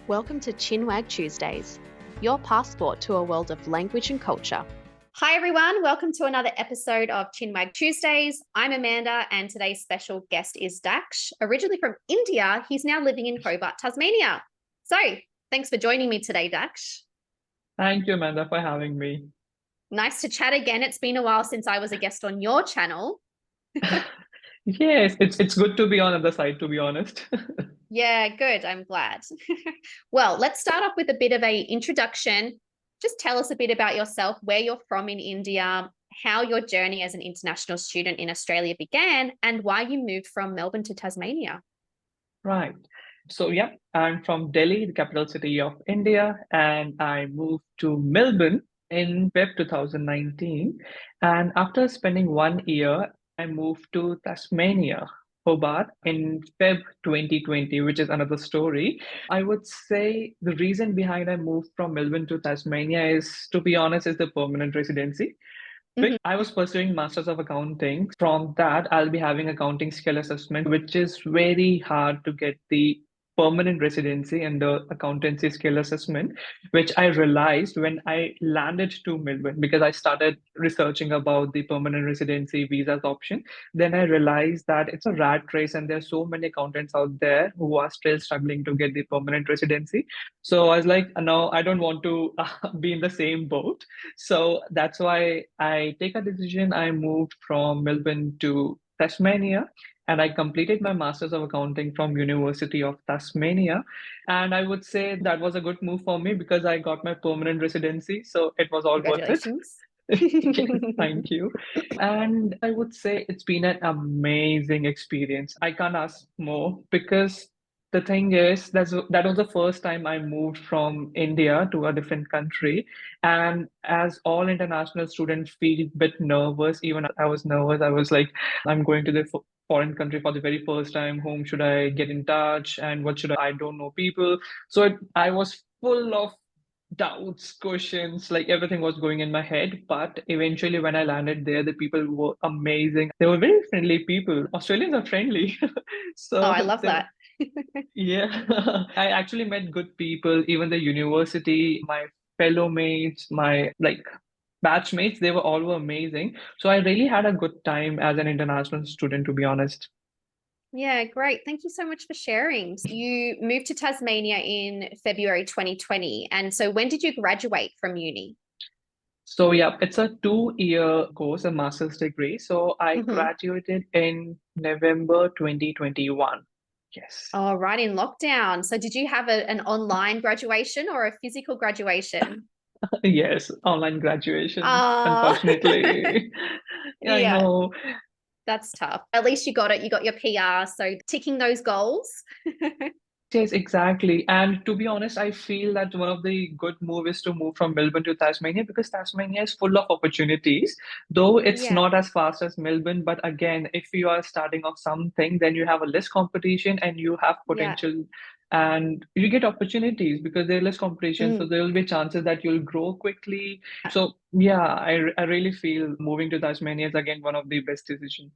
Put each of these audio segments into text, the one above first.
Welcome to Chinwag Tuesdays, your passport to a world of language and culture. Hi everyone, welcome to another episode of Chinwag Tuesdays. I'm Amanda and today's special guest is Daksh. Originally from India, he's now living in Hobart, Tasmania. So thanks for joining me today, Daksh. Thank you, Amanda, for having me. Nice to chat again. It's been a while since I was a guest on your channel. Yes, it's good to be on the other side, to be honest. Yeah, good. I'm glad. Well, let's start off with a bit of an introduction. Just tell us a bit about yourself, where you're from in India, how your journey as an international student in Australia began, and why you moved from Melbourne to Tasmania. Right. So, yeah, I'm from Delhi, the capital city of India, and I moved to Melbourne in Feb 2019. And after spending 1 year, I moved to Tasmania, Hobart, in Feb 2020, which is another story. I would say the reason behind I moved from Melbourne to Tasmania is, to be honest, is the permanent residency. I was pursuing Masters of Accounting. From that, I'll be having accounting skill assessment, which is very hard to get the permanent residency and the accountancy skill assessment, which I realized when I landed to Melbourne because I started researching about the permanent residency visas option. Then I realized that it's a rat race and there's so many accountants out there who are still struggling to get the permanent residency. So I was like, no, I don't want to be in the same boat. So that's why I take a decision. I moved from Melbourne to Tasmania and I completed my Masters of Accounting from University of Tasmania. And I would say that was a good move for me because I got my permanent residency. So it was all worth it. Congratulations. Yes, thank you. And I would say it's been an amazing experience. I can't ask more because the thing is, that was the first time I moved from India to a different country. And as all international students feel a bit nervous, even I was nervous. I was like, I'm going to the foreign country for the very first time. Whom should I get in touch? And what should I don't know people. So I was full of doubts, questions, like everything was going in my head. But eventually, when I landed there, the people were amazing. They were very friendly people. Australians are friendly. Oh, I So love that. yeah, I actually met good people, even the university, my fellow mates, my like batchmates, they were amazing. So I really had a good time as an international student, to be honest. Yeah, great. Thank you so much for sharing. You moved to Tasmania in February 2020. And so when did you graduate from uni? So yeah, it's a 2 year course, a master's degree. So I graduated in November 2021. Yes. Oh, right in lockdown. So did you have an online graduation or a physical graduation? Yes, online graduation, Oh, unfortunately. Yeah, I yeah, know. that's tough. At least you got it. You got your PR. So ticking those goals. Yes, exactly. And to be honest, I feel that one of the good move is to move from Melbourne to Tasmania because Tasmania is full of opportunities, though it's Yeah, not as fast as Melbourne. But again, if you are starting off something, then you have a less competition and you have yeah. potential and you get opportunities because there's less competition. So Mm. there will be chances that you'll grow quickly. So yeah, I really feel moving to Tasmania is again one of the best decisions.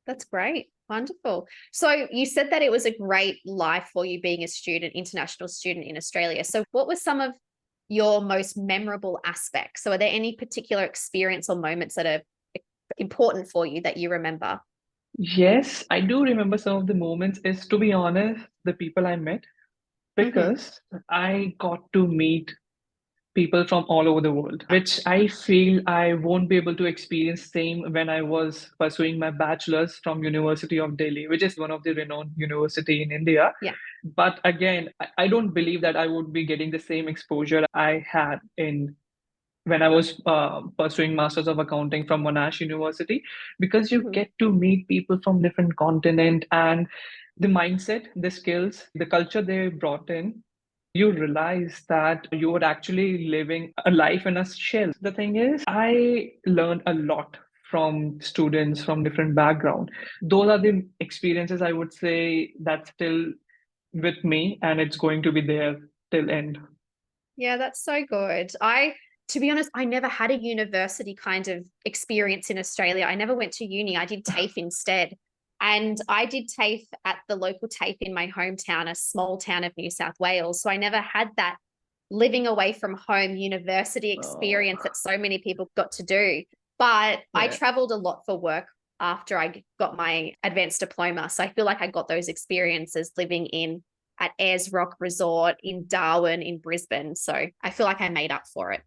That's great. Wonderful. So you said that it was a great life for you being a student, international student in Australia. So what were some of your most memorable aspects? So are there any particular experience or moments that are important for you that you remember? Yes, I do remember some of the moments is to be honest, the people I met Hmm. because I got to meet people from all over the world, which I feel I won't be able to experience same when I was pursuing my bachelor's from University of Delhi, which is one of the renowned university in India. Yeah. But again, I don't believe that I would be getting the same exposure I had in when I was pursuing Masters of Accounting from Monash University, because you Hmm. get to meet people from different continent and the mindset, the skills, the culture they brought in, you realize that you are actually living a life in a shell. The thing is, I learned a lot from students from different background. Those are the experiences I would say that's still with me and it's going to be there till end. Yeah, that's so good. To be honest, I never had a university kind of experience in Australia. I never went to uni. I did TAFE instead. And I did TAFE at the local TAFE in my hometown, a small town of New South Wales. So I never had that living away from home university Oh, experience that so many people got to do. But I yeah. traveled a lot for work after I got my advanced diploma. So I feel like I got those experiences living in at Ayers Rock Resort, in Darwin, in Brisbane. So I feel like I made up for it.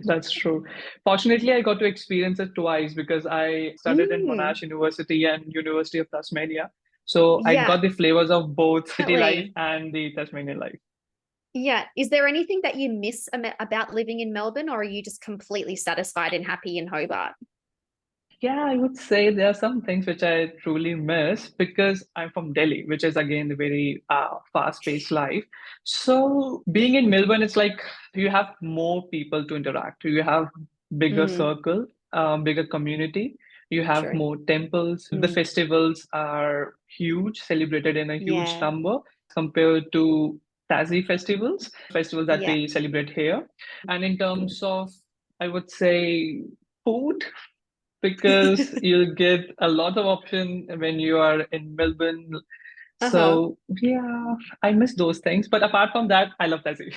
That's true. Fortunately, I got to experience it twice because I studied in Mm, Monash University and University of Tasmania. So I yeah, got the flavors of both city life definitely. and the Tasmanian life. Yeah. Is there anything that you miss about living in Melbourne, or are you just completely satisfied and happy in Hobart? Yeah, I would say there are some things which I truly miss because I'm from Delhi, which is again a very fast-paced life. So being in Melbourne, it's like you have more people to interact. You have bigger Mm, circle, bigger community. You have true. more temples. The Mm, festivals are huge, celebrated in a huge yeah. number compared to Tassie festivals that Yeah. we celebrate here. And in terms of, I would say, food because you'll get a lot of option when you are in Melbourne. Uh-huh. So yeah, I miss those things. But apart from that, I love Tassie.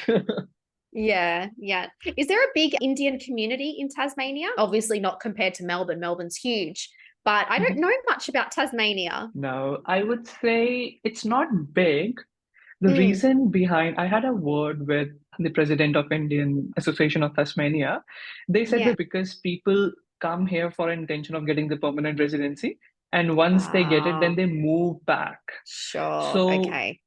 Yeah, yeah. Is there a big Indian community in Tasmania? Obviously not compared to Melbourne. Melbourne's huge, but I don't know much about Tasmania. No, I would say it's not big. The Mm, reason behind, I had a word with the president of Indian Association of Tasmania. They said yeah. that because people come here for intention of getting the permanent residency, and once they get it, then Ah, they move back. sure. So Okay.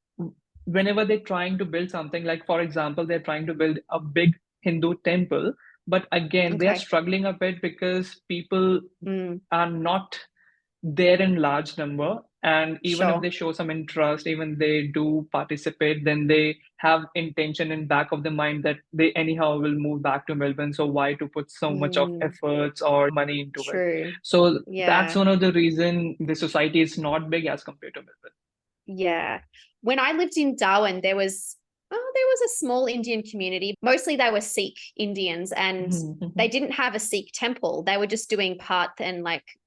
whenever they're trying to build something, like for example, they're trying to build a big Hindu temple, but again, they are Okay. struggling a bit because people Mm, are not there in large number. And even if sure. they show some interest, even they do participate, then they have intention in back of the mind that they anyhow will move back to Melbourne. So why to put so much of Mm, efforts or money into it? true. So that's Yeah. one of the reason the society is not big as compared to Melbourne. Yeah. When I lived in Darwin, there was a small Indian community. Mostly they were Sikh Indians, and they didn't have a Sikh temple. They were just doing part and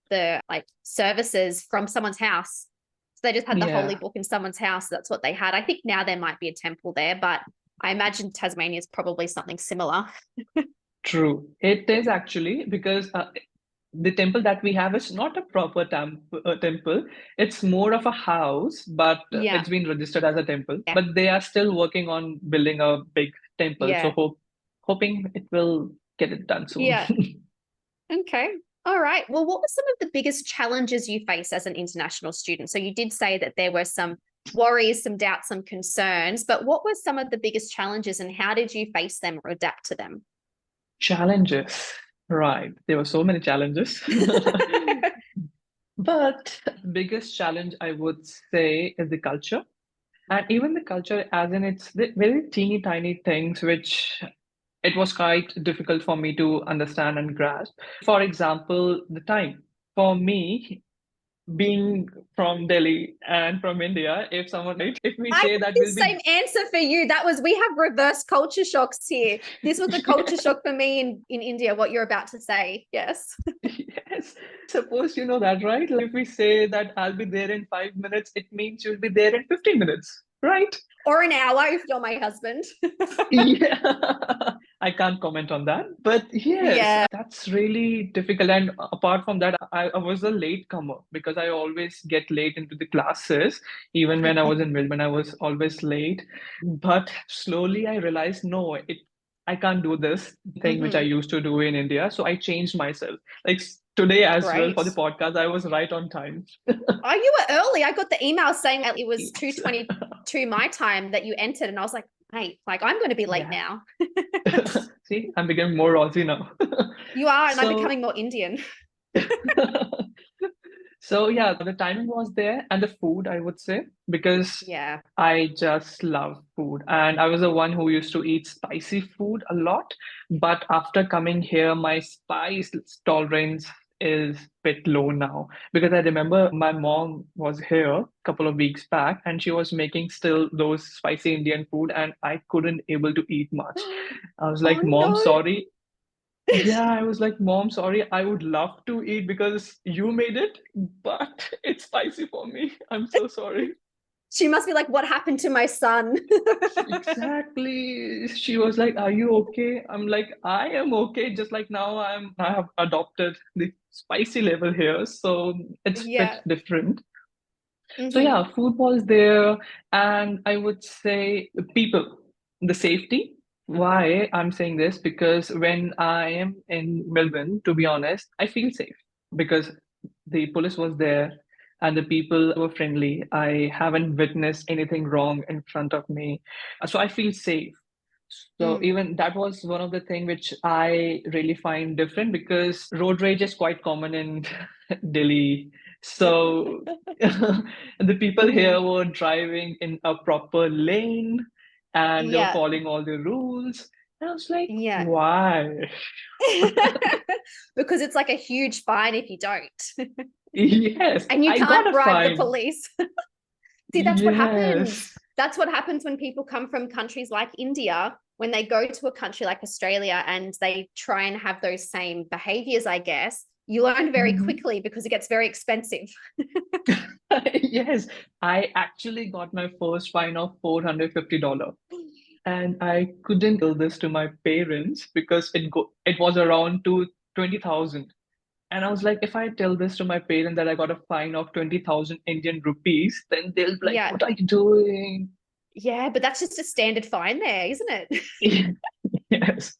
the services from someone's house. So they just had the holy Yeah. book in someone's house. That's what they had. I think now there might be a temple there, but I imagine Tasmania is probably something similar. True. It is actually because the temple that we have is not a proper temple. It's more of a house, but Yeah. it's been registered as a temple. Yeah. But they are still working on building a big temple. So Yeah. hoping it will get it done soon. Yeah. Okay. All right. Well, what were some of the biggest challenges you face as an international student? So you did say that there were some worries, some doubts, some concerns, but what were some of the biggest challenges and how did you face them or adapt to them? Challenges. Right. There were so many challenges. But biggest challenge I would say is the culture. And even the culture, as in it's the very teeny tiny things which it was quite difficult for me to understand and grasp. For example, the time. For me, being from Delhi and from India, if someone, right, if we I had say that the we'll be, same answer for you. We have reverse culture shocks here. This was a culture yes, shock for me in India, what you're about to say. Yes. yes, suppose you know that, right? Like if we say that I'll be there in 5 minutes, it means you'll be there in 15 minutes, right? Or an hour if you're my husband. Yeah, I can't comment on that. But yes, Yeah. that's really difficult. And apart from that, I was a late comer because I always get late into the classes. Even when I was in Melbourne, I was always late. But slowly I realized, no, I can't do this thing which I Hmm. used to do in India. So I changed myself. Like today as well for Great. the podcast, I was right on time. Oh, you were early. I got the email saying that it was Yes. 2:22 my time that you entered. And I was like, hey, I'm going to be late Yeah. now. See, I'm becoming more Aussie now. You are, and I'm So becoming more Indian. So yeah, the timing was there and the food, I would say, because Yeah. I just love food. And I was the one who used to eat spicy food a lot. But after coming here, my spice tolerance is a bit low now. Because I remember my mom was here a couple of weeks back and she was making still those spicy Indian food and I couldn't able to eat much. I was Oh like, Mom, no. sorry. Yeah, I was like, Mom, sorry, I would love to eat because you made it, but it's spicy for me. I'm so sorry. She must be like, what happened to my son? Exactly. She was like, "Are you okay?" I'm like, "I am okay." Just like now, I have adopted the spicy level here, so it's bit Yeah. different. So Hmm. yeah, food was there, and I would say the people, the safety. Why I'm saying this? Because when I am in Melbourne, to be honest, I feel safe because the police was there and the people were friendly. I haven't witnessed anything wrong in front of me, so I feel safe. So Mm. even that was one of the things which I really find different because road rage is quite common in Delhi. So the people Hmm. here were driving in a proper lane and they were Yeah. following all the rules. And I was like, Yeah. why? Because it's like a huge fine if you don't. Yes, And you I got can't a bribe the fine. police. See, that's what happens. Yes. That's what happens when people come from countries like India, when they go to a country like Australia and they try and have those same behaviors, I guess. You learn very Mhm. quickly because it gets very expensive. Yes, I actually got my first fine of $450. And I couldn't tell this to my parents because it was around to 20,000. And I was like, if I tell this to my parents that I got a fine of 20,000 Indian rupees, then they'll be like, Yeah. what are you doing? Yeah, but that's just a standard fine there, isn't it? Yes.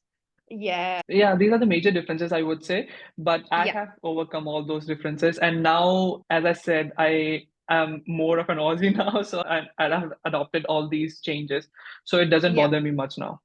Yeah. Yeah, these are the major differences, I would say. But I Yeah. have overcome all those differences. And now, as I said, I am more of an Aussie now. So I have adopted all these changes. So it doesn't Yeah. bother me much now.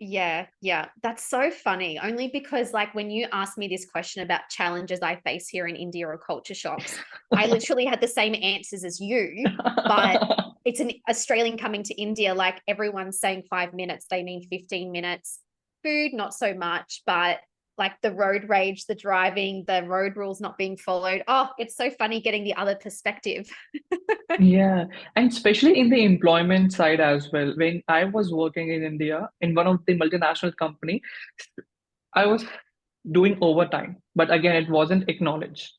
Yeah, yeah. That's so funny. Only because, like, when you asked me this question about challenges I face here in India or culture shocks, I literally had the same answers as you, but it's an Australian coming to India, like everyone's saying 5 minutes, they mean 15 minutes. Food, not so much, but like the road rage, the driving, the road rules not being followed. Oh, it's so funny getting the other perspective. Yeah, and especially in the employment side as well. When I was working in India in one of the multinational company, I was doing overtime, but again, it wasn't acknowledged.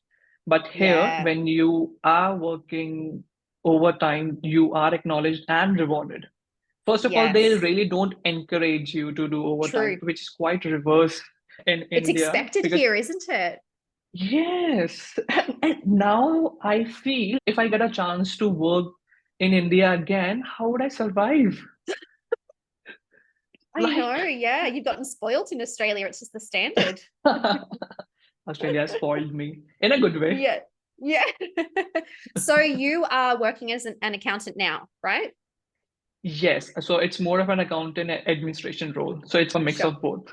But here, Yeah. when you are working overtime, you are acknowledged and rewarded. First of all, they Yes. really don't encourage you to do overtime, True. which is quite reverse in It's India expected because here, isn't it? yes, and now I feel if I get a chance to work in India again, how would I survive? I know, Like, yeah. You've gotten spoilt in Australia. It's just the standard. Australia spoiled me in a good way. Yeah. Yeah. So you are working as an accountant now, right? Yes, so it's more of an accountant administration role. So it's a mix Sure. of both.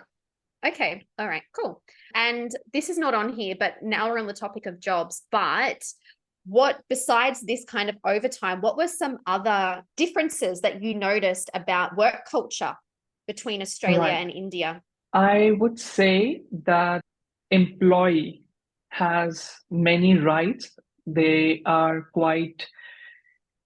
Okay. All right. Cool. And this is not on here, but now we're on the topic of jobs. But what, besides this kind of overtime, what were some other differences that you noticed about work culture between Australia Right. and India? I would say that employee has many rights. They are quite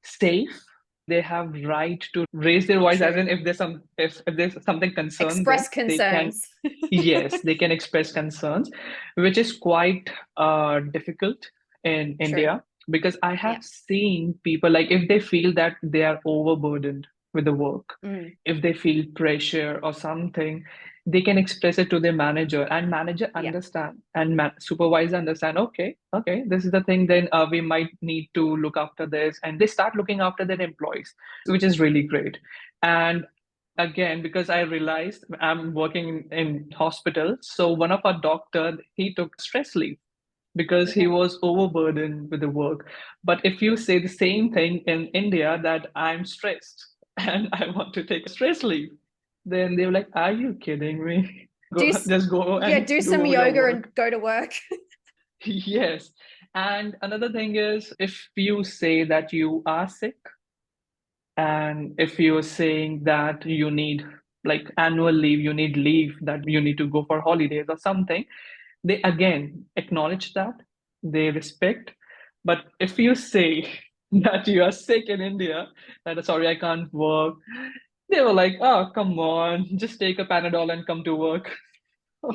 safe. They have right to raise their voice as True. in if there's something concern them, Express they can concerns. yes, they can express concerns, which is quite difficult in True. India because I Yeah. have seen people like if they feel that they are overburdened with the work, Mm. if they feel pressure or something, they can express it to their manager and manager Yeah. understand and supervisor understand, okay, this is the thing, then we might need to look after this and they start looking after their employees, which is really great. And again, because I realized I'm working in hospital, so one of our doctor, he took stress leave because he Yeah. was overburdened with the work. But if you say the same thing in India that I'm stressed and I want to take a stress leave, then they were like, "Are you kidding me? Do Go, just go yeah, and do some do your yoga work." and go to work. Yes. And another thing is, if you say that you are sick, and if you're saying that you need like annual leave, you need leave that you need to go for holidays or something, they again acknowledge that, they respect. But if you say that you are sick in India, that sorry, I can't work, they were like, oh, come on, just take a Panadol and come to work.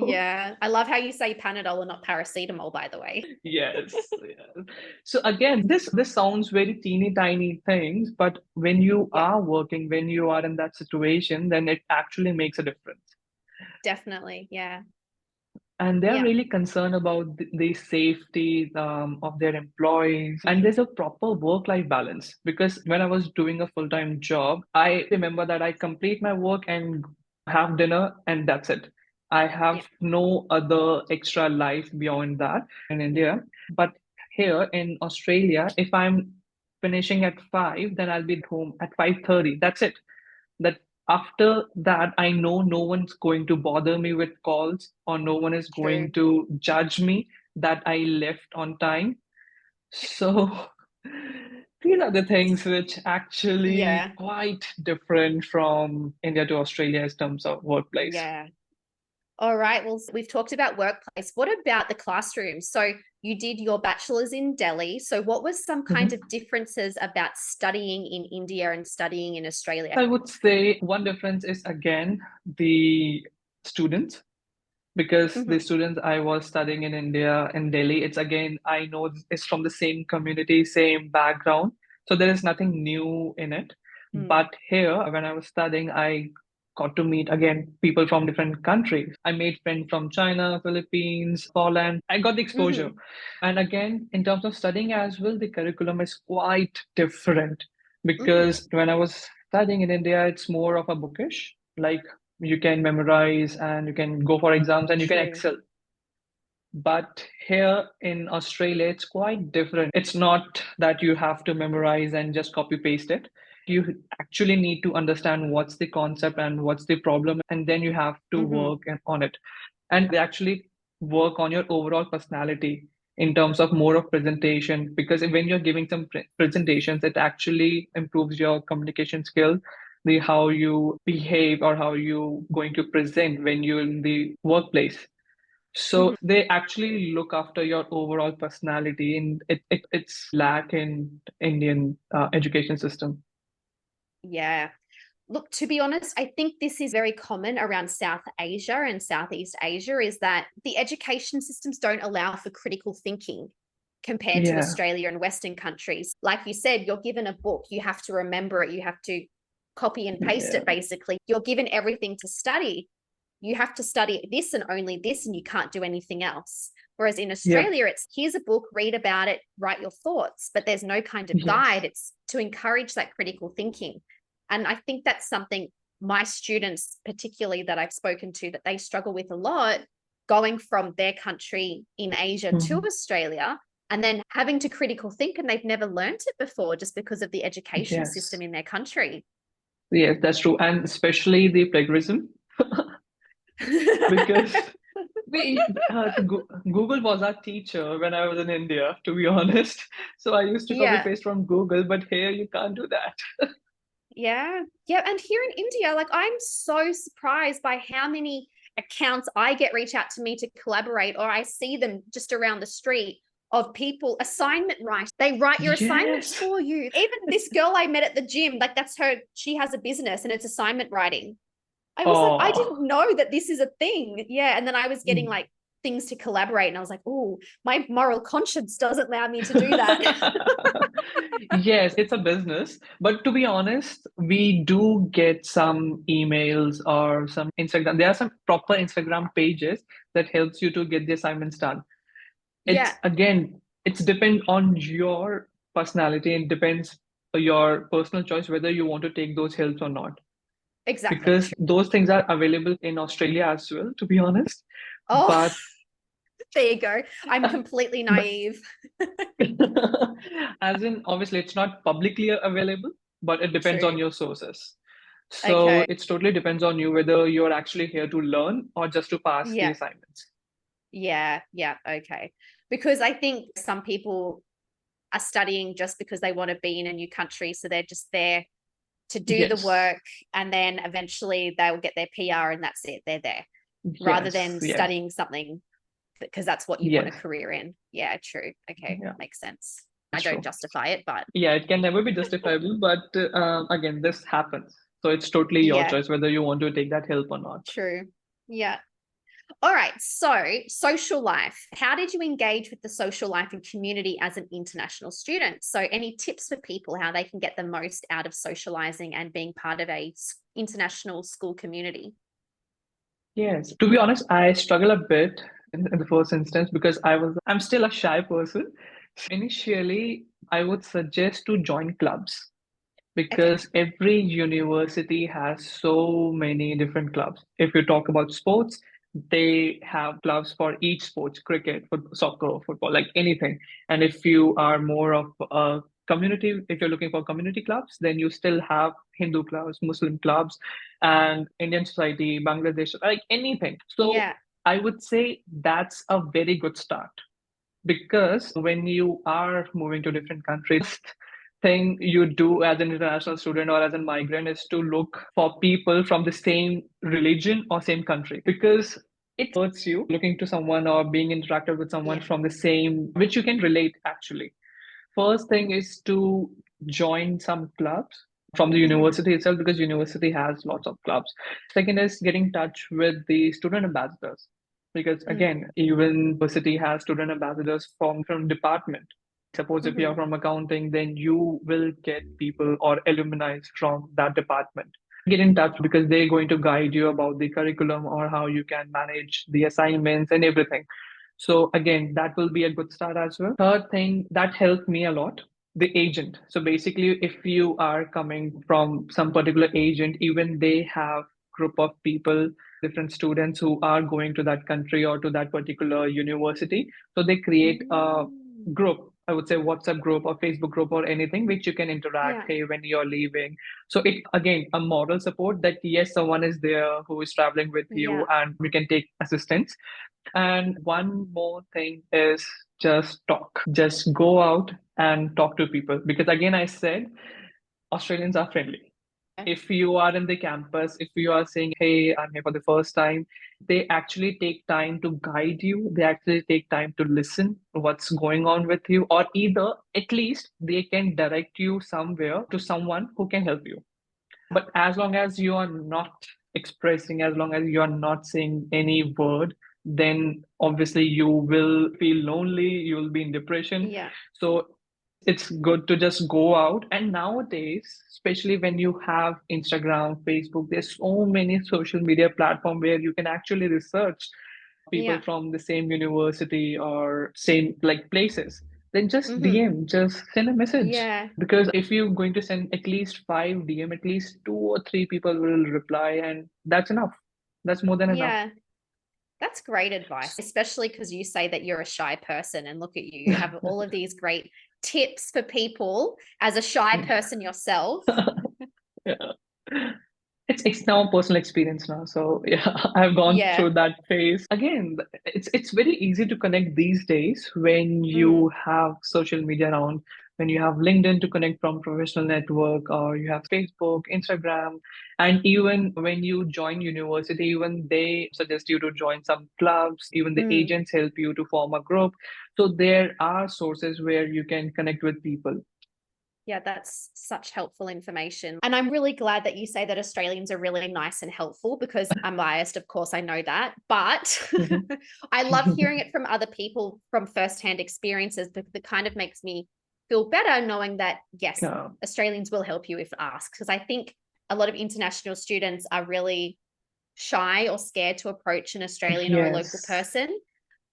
Yeah. I love how you say Panadol and not paracetamol, by the way. Yes, yes. So again, this sounds very teeny tiny things, but when you Yeah, are working, when you are in that situation, then it actually makes a difference. definitely. Yeah. And they're Yeah. really concerned about the safety of their employees. And there's a proper work-life balance. Because when I was doing a full-time job, I remember that I complete my work and have dinner, and that's it. I Yeah. have no other extra life beyond that in India. But here in Australia, if I'm finishing at 5, then I'll be home at 5:30. That's it. That after that, I know no one's going to bother me with calls, or no one is going True. to judge me that I left on time. So these are the things which actually Yeah. quite different from India to Australia in terms of workplace. Yeah. All right. Well, we've talked about workplace. What about the classroom? So you did your bachelor's in Delhi. So what was some kind Mhm. of differences about studying in India and studying in Australia? I would say one difference is again the students, because the Hmm. students I was studying in India, in Delhi, it's again, I know it's from the same community, same background. So there is nothing new in it. Mm. But here, when I was studying, I got to meet again people from different countries. I made friends from China, Philippines, Poland. I got the exposure. Hmm. And again, in terms of studying as well, the curriculum is quite different, Hmm. because when I was studying in India, it's more of a bookish, like you can memorize and you can go for exams and you can True. excel. But here in Australia, it's quite different. It's not that you have to memorize and just copy paste it. You actually need to understand what's the concept and what's the problem, and then you have to Hmm. work on it. And they actually work on your overall personality in terms of more of presentation, because when you're giving some presentations, it actually improves your communication skill, the how you behave or how you going to present when you're in the workplace. So Hmm. they actually look after your overall personality, and it's lack in Indian education system. Yeah. Look, to be honest, I think this is very common around South Asia and Southeast Asia is that the education systems don't allow for critical thinking compared to Yeah. Australia and Western countries. Like you said, you're given a book, you have to remember it, you have to copy and paste Yeah. it basically. You're given everything to study. You have to study this and only this, and you can't do anything else. Whereas in Yep. Australia, it's here's a book, read about it, write your thoughts, but there's no kind of Yes. guide. It's to encourage that critical thinking. And I think that's something my students, particularly that I've spoken to, that they struggle with a lot, going from their country in Asia to Mhm. Australia and then having to critical think, and they've never learned it before just because of the education Yes. system in their country. Yes, that's true. And especially the plagiarism, because Google was our teacher when I was in India, to be honest. So I used to copy Yeah. paste from Google, but here you can't do that. Yeah. Yeah. And here in India, like I'm so surprised by how many accounts I get reach out to me to collaborate, or I see them just around the street of people assignment write. They write your assignments Yes. for you. Even this girl I met at the gym, like that's her, she has a business and it's assignment writing. I was like, I Oh. didn't know that this is a thing. Yeah. And then I was getting like things to collaborate, and I was like, oh, my moral conscience doesn't allow me to do that. Yes, it's a business. But to be honest, we do get some emails or some Instagram. There are some proper Instagram pages that helps you to get the assignments done. It's Yeah, again, it's depend on your personality and depends on your personal choice whether you want to take those helps or not. exactly. Because those things are available in Australia as well, to be honest. Oh, But there you go. I'm completely but naive. as in, obviously, it's not publicly available, but it depends on True. your sources. So Okay. it totally depends on you whether you're actually here to learn or just to pass the Yeah. assignments. Yeah. Yeah. Okay. Because I think some people are studying just because they want to be in a new country. So they're just there to do the Yes, work, and then eventually they will get their PR and that's it. They're there rather yes, than yes, studying something because that's what you want a yes. career in. Yeah. True. Okay. Yeah, Makes sense. I that's don't true. justify it, but Yeah, it can never be justifiable, but again, this happens. So it's totally your yeah. choice whether you want to take that help or not. True. Yeah. All right. So, social life. How did you engage with the social life and community as an international student? So, any tips for people how they can get the most out of socializing and being part of a international school community? Yes, to be honest, I struggle a bit in the first instance because I'm still a shy person. Initially, I would suggest to join clubs Okay. because every university has so many different clubs. If you talk about sports, they have clubs for each sport, cricket, soccer, football, like anything. And if you are more of a community, if you're looking for community clubs, then you still have Hindu clubs, Muslim clubs, and Indian society, Bangladesh, like anything. So Yeah. I would say that's a very good start because when you are moving to different countries, thing you do as an international student or as a migrant is to look for people from the same religion or same country because it hurts you looking to someone or being interacted with someone Yeah. from the same which you can relate actually. First thing is to join some clubs from the Mhm. university itself because university has lots of clubs. Second is getting in touch with the student ambassadors because Mm. again, even university has student ambassadors from department. Suppose if you're Mhm. from accounting, then you will get people or alumni from that department. Get in touch because they're going to guide you about the curriculum or how you can manage the assignments and everything. So again, that will be a good start as well. Third thing that helped me a lot, the agent. So basically, if you are coming from some particular agent, even they have group of people, different students who are going to that country or to that particular university. So they create a Mm. group, I would say WhatsApp group or Facebook group or anything which you can interact, Yeah. hey, when you're leaving. So it again a moral support that yes, someone is there who is traveling with you Yeah. and we can take assistance. And one more thing is just talk. Just go out and talk to people. Because again, I said Australians are friendly. If you are in the campus, if you are saying, hey, I'm here for the first time, they actually take time to guide you. They actually take time to listen to what's going on with you, or either at least they can direct you somewhere to someone who can help you. But as long as you are not expressing, as long as you are not saying any word, then obviously you will feel lonely, you'll be in depression. Yeah. So it's good to just go out. And nowadays, especially when you have Instagram, Facebook, there's so many social media platform where you can actually research people Yeah. from the same university or same like places. Then just Mhm. DM, just send a message. Yeah. Because if you're going to send at least five DM, at least two or three people will reply, and that's enough. That's more than enough. Yeah. That's great advice, especially because you say that you're a shy person and look at you. You have all of these great tips for people as a shy person yourself. Yeah. It's now a personal experience now. So yeah, I've gone Yeah. through that phase. Again, it's very easy to connect these days when Mm. you have social media around, when you have LinkedIn to connect from professional network, or you have Facebook, Instagram, and even when you join university, even they suggest you to join some clubs, even the Mm. agents help you to form a group. So there are sources where you can connect with people. Yeah, that's such helpful information. And I'm really glad that you say that Australians are really nice and helpful because I'm biased, of course, I know that. But I love hearing it from other people from firsthand experiences because it kind of makes me feel better knowing that, yes, Yeah. Australians will help you if asked. Because I think a lot of international students are really shy or scared to approach an Australian or a local Yes. person.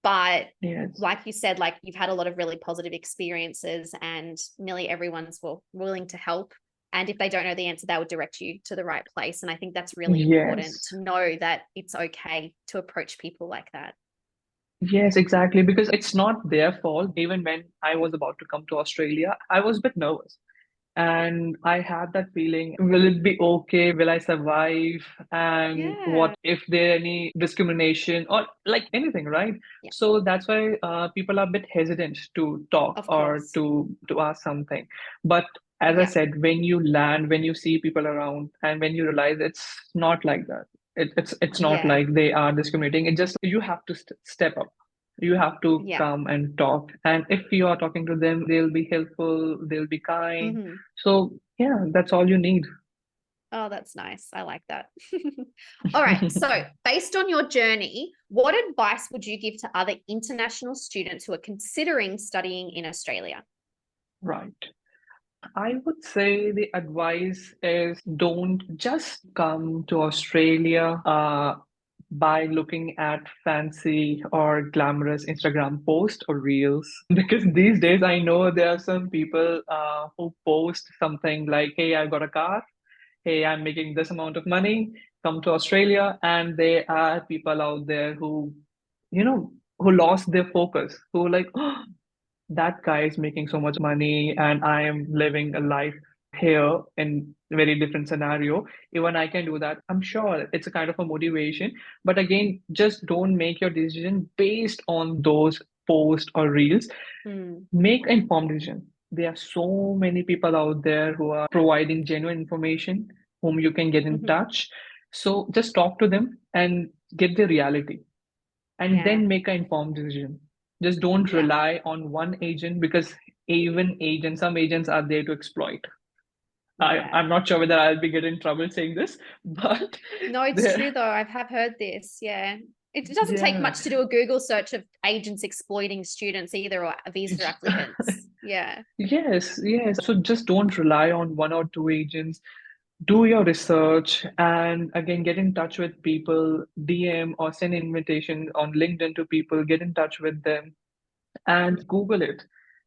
But Yes. like you said, like you've had a lot of really positive experiences and nearly everyone's willing to help. And if they don't know the answer, they will direct you to the right place. And I think that's really important Yes. to know that it's okay to approach people like that. Yes, exactly. Because it's not their fault. Even when I was about to come to Australia, I was a bit nervous. And I had that feeling, will it be okay? Will I survive? And Yeah. what if there any discrimination or like anything, right? Yeah. So that's why people are a bit hesitant to talk Of or course. to ask something. But as I Yeah. said, when you land, when you see people around, and when you realize it's not like that, it's not Yeah. like they are discriminating. It just you have to step up. You have to Yeah. come and talk. And if you are talking to them, they'll be helpful, they'll be kind. Hmm. So, yeah, that's all you need. Oh, that's nice. I like that. All right. So, based on your journey, what advice would you give to other international students who are considering studying in Australia? Right. I would say the advice is don't just come to Australia by looking at fancy or glamorous Instagram posts or reels. Because these days I know there are some people who post something like, hey, I got a car. Hey, I'm making this amount of money. Come to Australia. And there are people out there who lost their focus, who like, that guy is making so much money and I am living a life here in a very different scenario. Even I can do that. I'm sure it's a kind of a motivation. But again, just don't make your decision based on those posts or reels. Hmm. Make an informed decision. There are so many people out there who are providing genuine information, whom you can get in Mhm. touch. So just talk to them and get the reality and Yeah. then make an informed decision. Just don't Yeah. rely on one agent because some agents are there to exploit. Yeah. I'm not sure whether I'll be getting in trouble saying this, but No, it's there, true though. Have heard this. Yeah. It doesn't take yeah, much to do a Google search of agents exploiting students either or visa applicants. Yeah. yes, yes. So just don't rely on one or two agents. Do your research and again get in touch with people, DM or send invitation on LinkedIn to people, get in touch with them and Google it.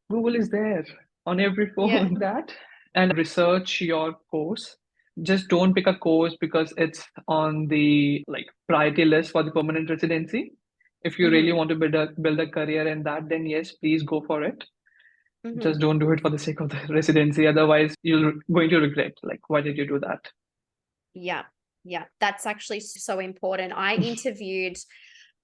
Google is there on every Yeah. phone that and research your course. Just don't pick a course because it's on the like priority list for the permanent residency. If you really Hmm. want to build a career in that, then yes, please go for it. Hmm. Just don't do it for the sake of the residency. Otherwise, you're going to regret. Like, why did you do that? Yeah. Yeah. That's actually so important. I interviewed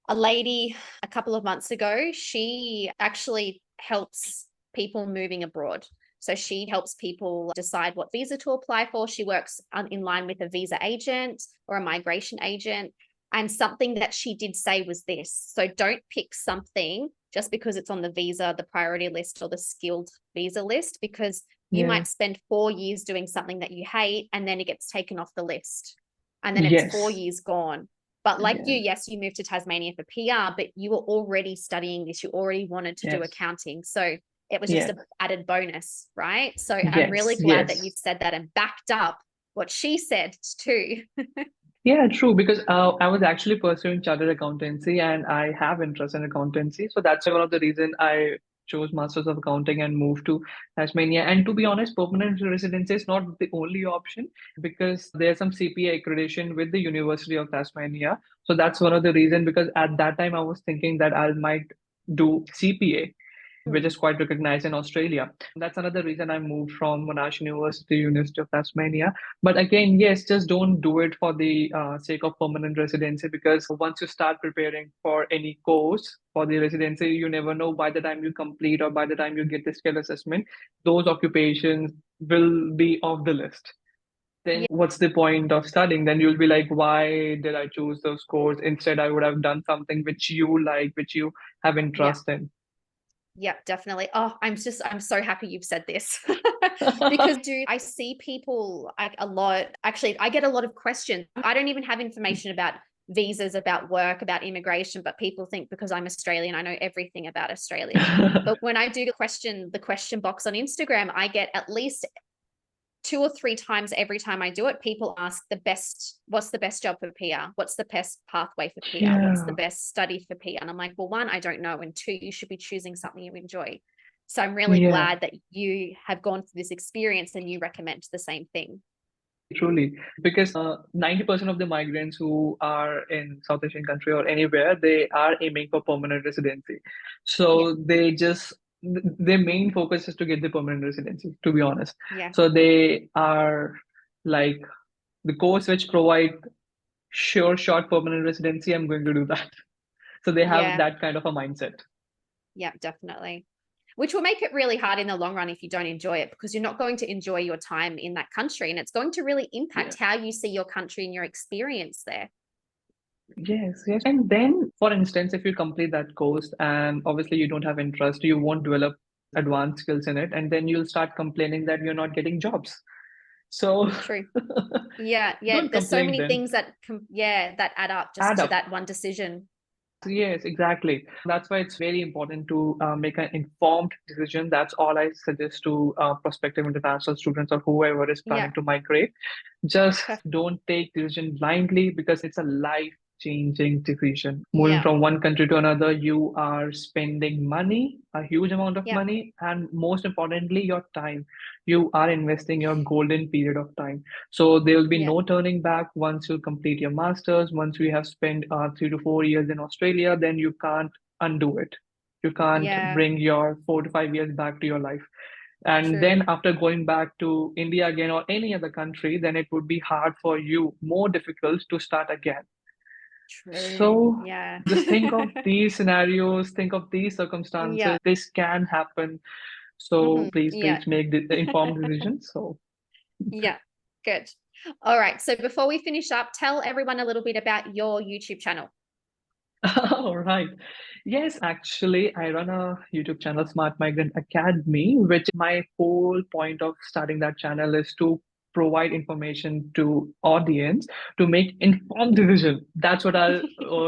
a lady a couple of months ago. She actually helps people moving abroad. So she helps people decide what visa to apply for. She works in line with a visa agent or a migration agent. And something that she did say was this: so don't pick something just because it's on the visa, the priority list, or the skilled visa list, because you Yeah. might spend 4 years doing something that you hate and then it gets taken off the list. And then it's four Yes. years gone. But like you, Yes. yes, you moved to Tasmania for PR, but you were already studying this. You already wanted to do Yes. accounting. So it was just Yes. an added bonus, right? So I'm really Yes. glad that Yes. you've said that and backed up what she said too. Yeah, true. Because I was actually pursuing chartered accountancy, and I have interest in accountancy. So that's one of the reason I chose Masters of Accounting and moved to Tasmania. And to be honest, permanent residency is not the only option because there's some CPA accreditation with the University of Tasmania. So that's one of the reason because at that time I was thinking that I might do CPA, which is quite recognized in Australia. That's another reason I moved from Monash University, University of Tasmania. But again, yes, just don't do it for the sake of permanent residency because once you start preparing for any course for the residency, you never know by the time you complete or by the time you get the skill assessment, those occupations will be off the list. Then Yeah. what's the point of studying? Then you'll be like, why did I choose those courses? Instead, I would have done something which you like, which you have Yeah. interest in. Yeah, definitely. Oh, I'm so happy you've said this because I see people like a lot. Actually, I get a lot of questions. I don't even have information about visas, about work, about immigration, but people think because I'm Australian, I know everything about Australia. But when I do the question box on Instagram, I get at least 2 or 3 times every time I do it, people ask what's the best job for PR? What's the best pathway for PR? What's the Yeah. best study for PR? And I'm like, well, one, I don't know. And two, you should be choosing something you enjoy. So I'm really Yeah, glad that you have gone through this experience and you recommend the same thing. truly. Because 90% of the migrants who are in South Asian country or anywhere, they are aiming for permanent residency. Yeah. So their main focus is to get the permanent residency, to be honest. Yeah. So they are like the course which provide sure short permanent residency, I'm going to do that. So they have Yeah. that kind of a mindset. Yeah, definitely. Which will make it really hard in the long run if you don't enjoy it, because you're not going to enjoy your time in that country. And it's going to really Yeah. impact how you see your country and your experience there. Yes, yes. And then, for instance, if you complete that course and obviously you don't have interest, you won't develop advanced skills in it, and then you'll start complaining that you're not getting jobs. So True. Yeah. don't There's so complain many then. things that that add up just Add to up. that one decision. Yes, exactly. That's why it's very important to make an informed decision. That's all I suggest to prospective international students or whoever is Yeah. planning to migrate. Just Perfect. don't take decision blindly because it's a life-changing decision. Moving Yeah. from one country to another, you are spending money, a huge amount of Yeah. money, and most importantly, your time. You are investing your golden period of time. So there will be Yeah. no turning back once you complete your master's. Once you have spent 3 to 4 years in Australia, then you can't undo it. You can't Yeah. bring your 4 to 5 years back to your life. And True. then after going back to India again or any other country, then it would be hard for you, more difficult to start again. True. So Yeah. just think of these scenarios, think of these circumstances. Yeah. This can happen. So please, Yeah. please make the informed decisions. So Yeah. Good. All right. So before we finish up, tell everyone a little bit about your YouTube channel. all right. Yes, actually, I run a YouTube channel, Smart Migrant Academy, which my whole point of starting that channel is to provide information to audience to make informed decision. That's what I'll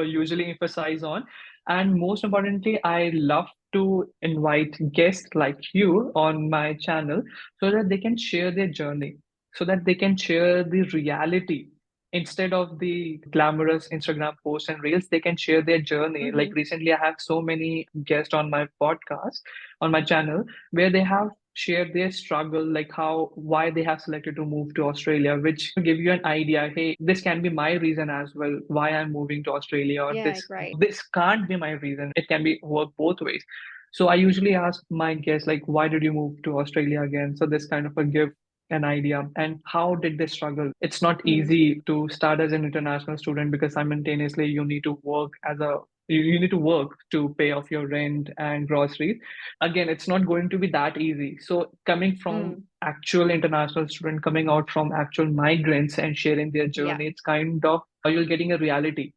usually emphasize on. And most importantly, I love to invite guests like you on my channel so that they can share their journey, so that they can share the reality instead of the glamorous Instagram posts and reels. They can share their journey. Like Mm-hmm. recently, I have so many guests on my podcast, on my channel, where they have shared their struggle, like why they have selected to move to Australia, which give you an idea. Hey, this can be my reason as well, why I'm moving to Australia, or Yeah. Great. this can't be my reason. It can be work both ways. So I usually ask my guests, like, why did you move to Australia again? So this kind of a give an idea and how did they struggle. It's not Mm. easy to start as an international student because simultaneously you need to work as a you need to work to pay off your rent and groceries. Again, it's not going to be that easy. So coming from Mm. actual international student, coming out from actual migrants and sharing their Yeah. journey, it's kind of you're getting a reality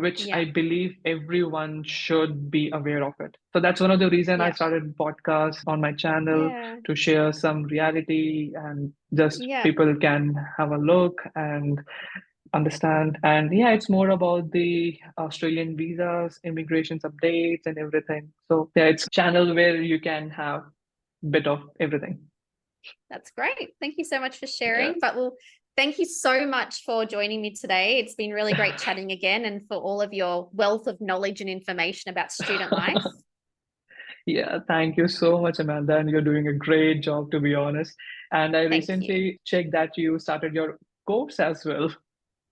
which Yeah. I believe everyone should be aware of it. So that's one of the reason I Yeah. started podcast on my channel Yeah. to share some reality and just Yeah. people can have a look and understand. And yeah, it's more about the Australian visas, immigrations updates and everything. So yeah, it's a channel where you can have bit of everything. That's great. Thank you so much for Yeah. sharing. But thank you so much for joining me today. It's been really great chatting again and for all of your wealth of knowledge and information about student life. Yeah, thank you so much, Amanda, and you're doing a great job, to be honest. And I Thank you. recently checked that you started your course as well.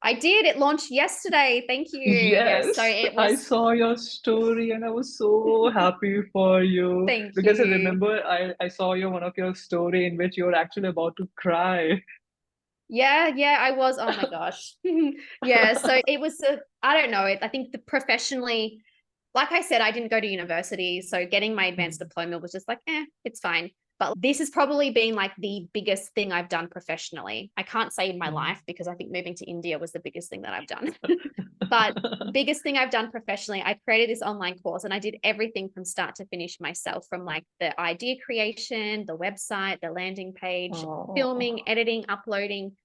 I did. It launched yesterday. Thank you. Yes. So Yes, it I was, saw your story and I was so happy for you thank because I you. remember I saw one of your story in which you're actually about to cry. Yeah, I was. Oh my gosh. Yeah. So it was I don't know. I think professionally, like I said, I didn't go to university. So getting my advanced diploma was just like, it's fine. But this has probably been like the biggest thing I've done professionally. I can't say in my life because I think moving to India was the biggest thing that I've done. But biggest thing I've done professionally, I created this online course and I did everything from start to finish myself, from like the idea creation, the website, the landing page, Oh, filming, editing, uploading.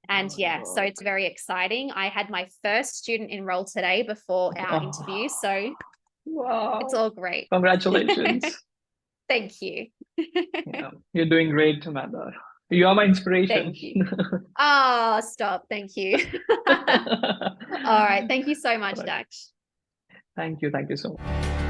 And oh my yeah, so God. it's very exciting. I had my first student enroll today before our interview. Oh, So it's wow. all great. Congratulations. Thank you. Yeah, you're doing great, Amanda. You are my inspiration. Thank you. Oh, stop. Thank you. All right. Thank you so All much, right. Daksh. Thank you. Thank you so much.